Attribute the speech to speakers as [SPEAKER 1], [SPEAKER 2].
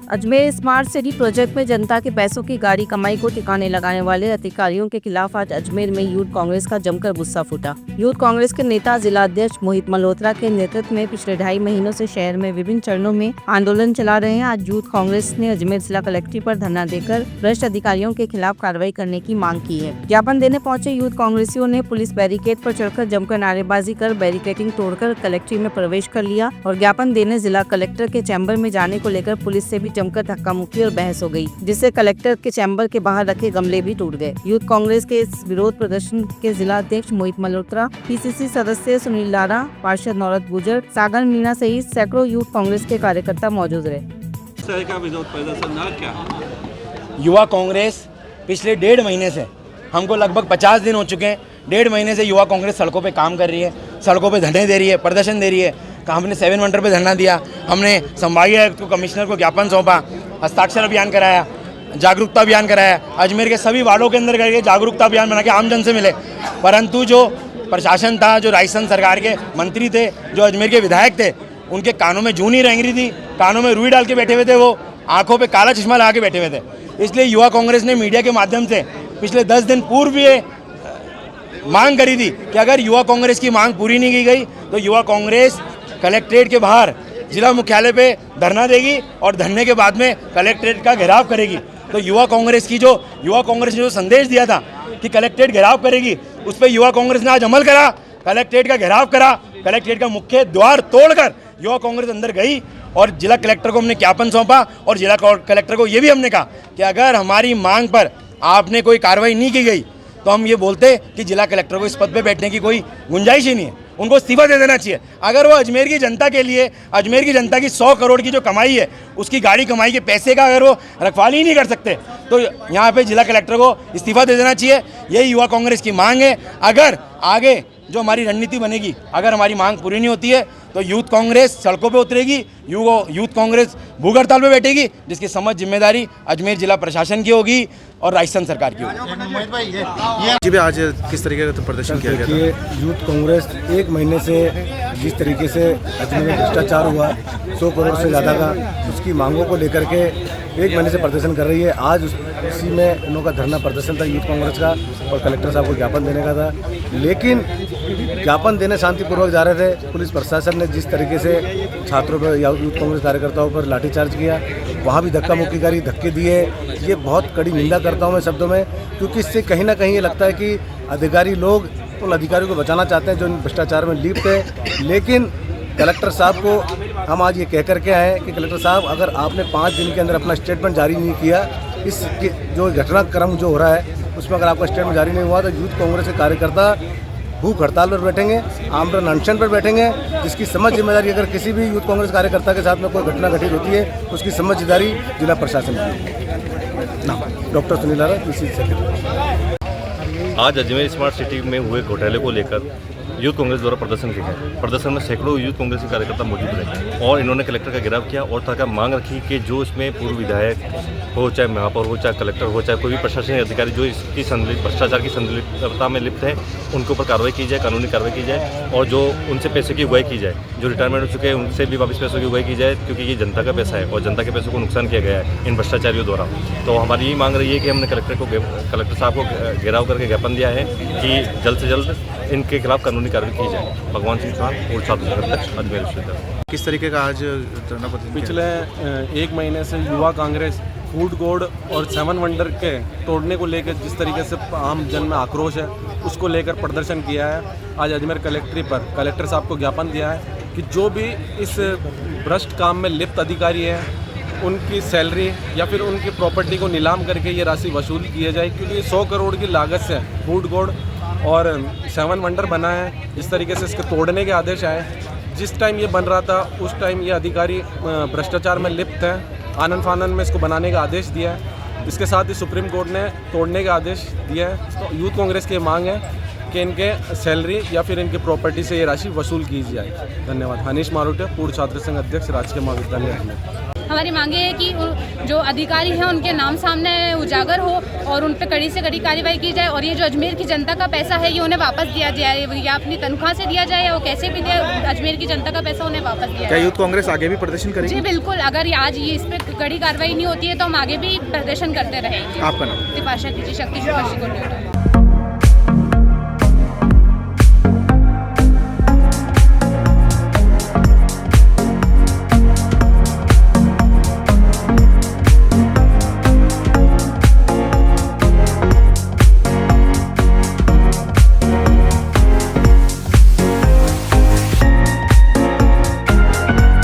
[SPEAKER 1] Ajmer smart city project में जनता के पैसों की गाड़ी कमाई को ठिकाने लगाने वाले अधिकारियों के खिलाफ आज अजमेर में यूथ कांग्रेस का जमकर गुस्सा फूटा। यूथ कांग्रेस के नेता जिला अध्यक्ष मोहित मल्होत्रा के नेतृत्व में पिछले 2.5 महीनों से शहर में विभिन्न चरणों में आंदोलन चला रहे हैं। आज यूथ कांग्रेस ने अजमेर जिला कलेक्ट्रेट पर धरना देकर भ्रष्ट अधिकारियों के खिलाफ कार्रवाई करने की मांग की है। ज्ञापन देने पहुंचे यूथ कांग्रेसियों ने पुलिस बैरिकेड पर चढ़कर जमकर नारेबाजी कर बैरिकेडिंग तोड़कर कलेक्ट्रेट में प्रवेश कर लिया और ज्ञापन देने जिला कलेक्टर के चैम्बर में जाने को लेकर पुलिस से भी जमकर धक्का मुक्की और बहस हो गई, जिससे कलेक्टर के चैम्बर के बाहर रखे गमले भी टूट गए। यूथ कांग्रेस के इस विरोध प्रदर्शन के जिला अध्यक्ष मोहित मल्होत्रा, पीसीसी सदस्य सुनील लारा, पार्षद नौरत गुजर, सागर मीणा सहित सैकड़ों यूथ कांग्रेस के कार्यकर्ता मौजूद रहे।
[SPEAKER 2] युवा कांग्रेस पिछले 1.5 महीने से, हमको लगभग 50 दिन हो चुके हैं, 1.5 महीने से युवा कांग्रेस सड़कों पे काम कर रही है, सड़कों पे धरने दे रही है, प्रदर्शन दे रही है। हमने 7 वंडर पे धरना दिया, हमने संभागीय आयुक्त को, कमिश्नर को ज्ञापन सौंपा, हस्ताक्षर अभियान कराया, जागरूकता अभियान कराया, अजमेर के सभी वार्डों के अंदर करके जागरूकता अभियान बना के आमजन से मिले। परंतु जो प्रशासन था, जो राजस्थान सरकार के मंत्री थे, जो अजमेर के विधायक थे, उनके कानों में जूं नहीं रेंग रही थी, कानों में रुई डाल के बैठे हुए थे, वो आंखों पे काला चश्मा लगा के बैठे हुए थे। इसलिए युवा कांग्रेस ने मीडिया के माध्यम से पिछले 10 दिन पूर्व ये मांग करी थी कि अगर युवा कांग्रेस की मांग पूरी नहीं की गई तो युवा कांग्रेस कलेक्ट्रेट के बाहर जिला मुख्यालय पे धरना देगी और धरने के बाद में कलेक्ट्रेट का घेराव करेगी। तो युवा कांग्रेस ने जो संदेश दिया था कि कलेक्ट्रेट घेराव करेगी, उस पर युवा कांग्रेस ने आज अमल करा, कलेक्ट्रेट का घेराव करा। कलेक्ट्रेट का मुख्य द्वार तोड़कर युवा कांग्रेस अंदर गई और जिला कलेक्टर को हमने ज्ञापन सौंपा और जिला कलेक्टर को ये भी हमने कहा कि अगर हमारी मांग पर आपने कोई कार्रवाई नहीं की गई तो हम ये बोलते कि जिला कलेक्टर को इस पद पे बैठने की कोई गुंजाइश ही नहीं है, उनको इस्तीफा दे देना चाहिए। अगर वो अजमेर की जनता के लिए, अजमेर की जनता की 100 करोड़ की जो कमाई है, उसकी गाड़ी कमाई के पैसे का अगर वो रखवाली ही नहीं कर सकते तो यहाँ पे जिला कलेक्टर को इस्तीफा दे देना चाहिए। यही युवा कांग्रेस की मांग है। अगर आगे जो हमारी रणनीति बनेगी, अगर हमारी मांग पूरी नहीं होती है तो यूथ कांग्रेस सड़कों पे उतरेगी, यूथ कांग्रेस भूख हड़ताल पे बैठेगी, जिसकी समझ जिम्मेदारी अजमेर जिला प्रशासन की होगी और राजस्थान सरकार की होगी।
[SPEAKER 3] जी, आज किस तरीके का प्रदर्शन किया गया था?
[SPEAKER 4] यूथ कांग्रेस 1 महीने से जिस तरीके से अजमेर में भ्रष्टाचार हुआ 100 करोड़ से ज़्यादा का, उसकी मांगों को लेकर के 1 महीने से प्रदर्शन कर रही है। आज इसी में उन लोगों का धरना प्रदर्शन था यूथ कांग्रेस का और कलेक्टर साहब को ज्ञापन देने का था, लेकिन ज्ञापन देने शांतिपूर्वक जा रहे थे। पुलिस प्रशासन ने जिस तरीके से छात्रों पर या यूथ कांग्रेस कार्यकर्ताओं पर लाठीचार्ज किया, वहाँ भी धक्का मुक्की करी, धक्के दिए। ये बहुत कड़ी निंदा करता हूँ मैं शब्दों में, क्योंकि इससे कहीं ना कहीं ये लगता है कि अधिकारी लोग उन अधिकारियों को बचाना चाहते हैं जो भ्रष्टाचार में लिप्त है। लेकिन कलेक्टर साहब को हम आज ये कह कर के आए कि कलेक्टर साहब, अगर आपने 5 दिन के अंदर अपना स्टेटमेंट जारी नहीं किया, इस जो घटनाक्रम जो हो रहा है उसमें अगर आपका स्टेटमेंट जारी नहीं हुआ तो यूथ कांग्रेस के कार्यकर्ता भूख हड़ताल पर बैठेंगे, आमरण अनशन पर बैठेंगे, जिसकी समझ जिम्मेदारी अगर किसी भी यूथ कांग्रेस कार्यकर्ता के साथ में कोई घटना घटित होती है उसकी समझ जिम्मेदारी जिला प्रशासन की। Doctor Sunil Lara, PCC secretary.
[SPEAKER 5] आज अजमेर स्मार्ट सिटी में हुए घोटाले को लेकर यूथ कांग्रेस द्वारा प्रदर्शन किया गया। प्रदर्शन में सैकड़ों यूथ कांग्रेस के कार्यकर्ता मौजूद रहे और इन्होंने कलेक्टर का घेराव किया और तक मांग रखी कि जो इसमें पूर्व विधायक हो, चाहे महापौर हो, चाहे कलेक्टर हो, चाहे कोई भी प्रशासनिक अधिकारी जो इसकी भ्रष्टाचार की संलिप्तता में लिप्त है, उनके ऊपर कार्रवाई की जाए, कानूनी कार्रवाई की जाए और जो उनसे पैसे की उगाही की जाए, जो रिटायरमेंट हो चुके हैं उनसे भी वापस पैसों की उगाही की जाए, क्योंकि ये जनता का पैसा है और जनता के पैसों को नुकसान किया गया है इन भ्रष्टाचारियों द्वारा। तो हमारी यही मांग रही है कि हमने कलेक्टर साहब को घेराव करके ज्ञापन दिया है कि जल्द से जल्द इनके खिलाफ कानूनी कार्रवाई की जाए। भगवान सिंह चौहान और छात्र अध्यक्ष अजमेर विश्वविद्यालय।
[SPEAKER 3] किस तरीके का आज धरना प्रदर्शन?
[SPEAKER 6] पिछले 1 महीने से युवा कांग्रेस फूड कोड और 7 वंडर के तोड़ने को लेकर जिस तरीके से आम जन में आक्रोश है, उसको लेकर प्रदर्शन किया है। आज अजमेर कलेक्ट्रेट पर कलेक्टर साहब को ज्ञापन दिया है कि जो भी इस भ्रष्ट काम में लिप्त अधिकारी है उनकी सैलरी या फिर उनकी प्रॉपर्टी को नीलाम करके ये राशि वसूल किया जाए, क्योंकि 100 करोड़ की लागत से फूड कोड और 7 वंडर बना है। जिस तरीके से इसके तोड़ने के आदेश आए, जिस टाइम ये बन रहा था उस टाइम ये अधिकारी भ्रष्टाचार में लिप्त है, आनंद फानन में इसको बनाने का आदेश दिया है। इसके साथ ही सुप्रीम कोर्ट ने तोड़ने का आदेश दिया है। तो यूथ कांग्रेस की मांग है कि इनके सैलरी या फिर इनकी प्रॉपर्टी से ये राशि वसूल की जाए। धन्यवाद। हनीश मारोटिया, पूर्व छात्र संघ अध्यक्ष, राजकीय महाविद्यालय अजमेर।
[SPEAKER 7] हमारी मांगे है कि जो अधिकारी हैं उनके नाम सामने उजागर हो और उन पर कड़ी से कड़ी कार्रवाई की जाए और ये जो अजमेर की जनता का पैसा है ये उन्हें वापस दिया जाए, या अपनी तनख्वाह से दिया जाए या वो कैसे भी दिया, अजमेर की जनता का पैसा उन्हें वापस दिया
[SPEAKER 3] क्या
[SPEAKER 7] जाए।
[SPEAKER 3] यूथ कांग्रेस आगे भी प्रदर्शन करेगी?
[SPEAKER 7] जी बिल्कुल, अगर आज ये इस पर कड़ी कार्रवाई नहीं होती है तो हम आगे भी प्रदर्शन करते रहेंगे।
[SPEAKER 3] आपका नाम?
[SPEAKER 7] दिपाशा कीजिए, शक्ति सुभाष को